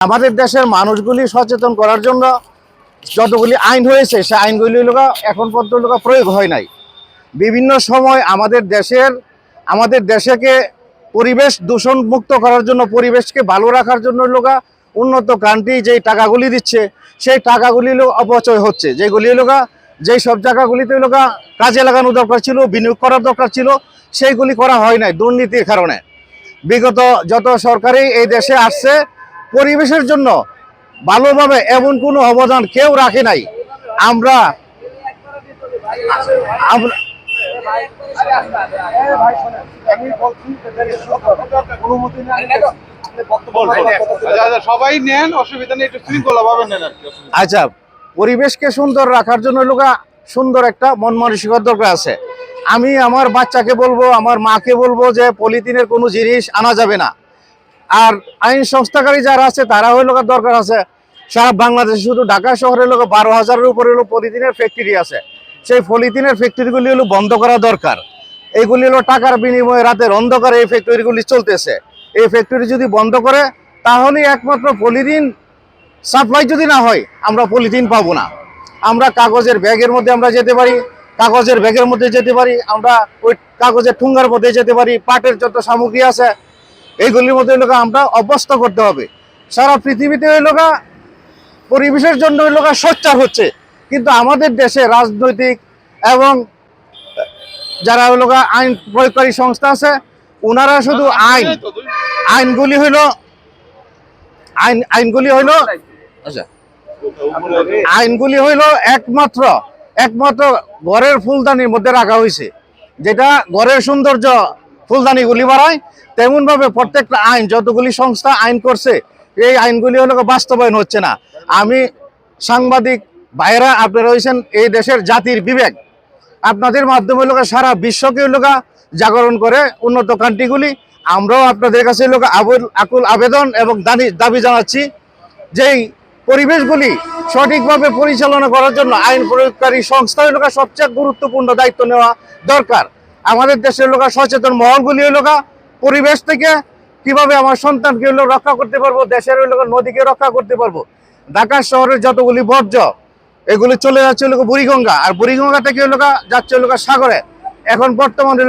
আমাদের দেশের মানুষগুলি সচেতন করার জন্য যতগুলি আইন হয়েছে সে আইনগুলি এখন পর্যন্ত প্রয়োগ হয় নাই। বিভিন্ন সময় আমাদের দেশকে পরিবেশ দূষণ মুক্ত করার জন্য, পরিবেশকে ভালো রাখার জন্য উন্নত কান্ট্রি যেই টাকাগুলি দিচ্ছে সেই টাকাগুলি অপচয় হচ্ছে, যেই সব জায়গাগুলিতে কাজে লাগানো দরকার ছিল, বিনিয়োগ করার দরকার ছিল, সেইগুলি করা হয় নাই দুর্নীতির কারণে। বিগত যত সরকারই এই দেশে আসছে পরিবেশের জন্য ভালোভাবে এমন কোনো অবদান কেউ রাখে নাই। আমরা সবাই নেন, অসুবিধা নেই, একটু শৃঙ্খলাভাবে নেন আর কি। আচ্ছা, পরিবেশকে সুন্দর রাখার জন্য সুন্দর একটা মন মানসিকতা দরকার আছে। আমি আমার বাচ্চাকে বলবো, আমার মাকে বলবো যে পলিথিনের কোনো জিনিস আনা যাবে না। আর আইন সংস্থাকারী যারা আছে তারা দরকার আছে সারা বাংলাদেশে, শুধু ঢাকা শহরে 12,000-এর উপরে পলিথিনের ফ্যাক্টরি আছে। সেই পলিথিনের ফ্যাক্টরিগুলি বন্ধ করা দরকার। এইগুলি টাকার বিনিময়ে রাতের অন্ধকারে এই ফ্যাক্টরিগুলি চলতেছে। এই ফ্যাক্টরি যদি বন্ধ করে তাহলে একমাত্র পলিথিন সাপ্লাই যদি না হয় আমরা পলিথিন পাবো না। আমরা কাগজের ব্যাগের মধ্যে আমরা যেতে পারি, কাগজের ব্যাগের মধ্যে যেতে পারি, আমরা ওই কাগজের ঠুঙ্গার মধ্যে যেতে পারি, পাটের যত সামগ্রী আছে এইগুলির মধ্যে আমরা অভ্যস্ত করতে হবে। সারা পৃথিবীতে পরিবেশের জন্য সোচ্চার হচ্ছে, কিন্তু আমাদের দেশে রাজনৈতিক এবং যারা আইন প্রয়োগকারী সংস্থা আছে ওনারা শুধু আইনগুলি হইল একমাত্র ঘরের ফুলদানির মধ্যে রাখা হয়েছে, যেটা ঘরের সৌন্দর্য ফুলদানিগুলি বাড়ায়। তেমন ভাবে প্রত্যেকটা আইন, যতগুলি সংস্থা আইন করছে এই আইনগুলি বাস্তবায়ন হচ্ছে না। আমি সাংবাদিক ভাইরা, আপনারা হয়েছেন এই দেশের জাতির বিবেক, আপনাদের মাধ্যমে সারা বিশ্বকে জাগরণ করে উন্নত কান্ট্রিগুলি। আমরাও আপনাদের কাছে আকুল আবেদন এবং দাবি জানাচ্ছি যেই পরিবেশগুলি সঠিকভাবে পরিচালনা করার জন্য আইন প্রয়োগকারী সংস্থা সবচেয়ে গুরুত্বপূর্ণ দায়িত্ব নেওয়া দরকার। আমাদের দেশের সচেতন মহলগুলি পরিবেশ থেকে কিভাবে আমার সন্তানকে রক্ষা করতে পারবো, দেশের নদীকে রক্ষা করতে পারবো। ঢাকা শহরের যতগুলি বর্জ্য এগুলি চলে যাচ্ছে বুড়িগঙ্গা, আর বুড়িগঙ্গা থেকে যাচ্ছে সাগরে। এখন বর্তমানে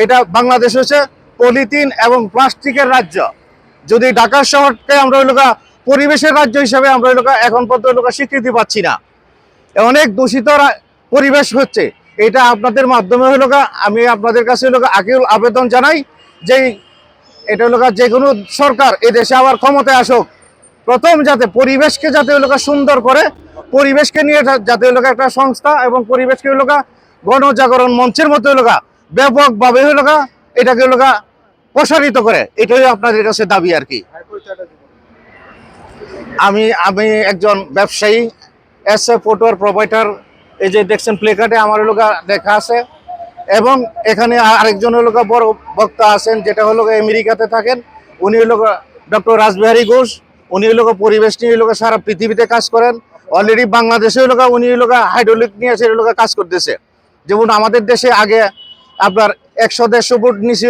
এটা বাংলাদেশ হচ্ছে পলিথিন এবং প্লাস্টিকের রাজ্য। যদি ঢাকা শহরকে আমরা পরিবেশের রাজ্য হিসেবে আমরা এখন পর্যন্ত স্বীকৃতি পাচ্ছি না, অনেক দূষিত পরিবেশ হচ্ছে। এটা আপনাদের মাধ্যমে আমি আপনাদের কাছে আকুল আবেদন জানাই যে এটা যে কোনো সরকার এদেশে আবার ক্ষমতায় আসুক, প্রথম যাতে পরিবেশকে সুন্দর করে, পরিবেশকে নিয়ে যাতে একটা সংস্থা এবং পরিবেশকে গণজাগরণ মঞ্চের মতো ব্যাপকভাবে এটাকে প্রসারিত করে, এটাই আপনাদের কাছে দাবি আর কি। আমি একজন ব্যবসায়ী, ফুটওয়্যার প্রোভাইডার। এই যে দেখছেন প্লেকার্ডে আমার লেখা আছে, এবং এখানে আরেকজন বড় বক্তা আছেন, যেটা আমেরিকাতে থাকেন, উনি ডক্টর রাসবিহারী ঘোষ। উনি পরিবেশ নিয়ে সারা পৃথিবীতে কাজ করেন। অলরেডি বাংলাদেশে উনি হাইড্রোলিক নিয়ে কাজ করতেছে। যেমন আমাদের দেশে আগে আপনার 100-150 ফুট নিচে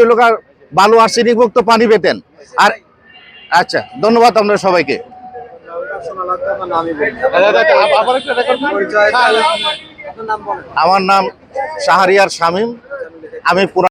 বালু আর্সেনিক মুক্ত পানি পেতেন। আর আচ্ছা, ধন্যবাদ আপনাদের সবাইকে। আমার নাম শাহরিয়ার শামীম। আমি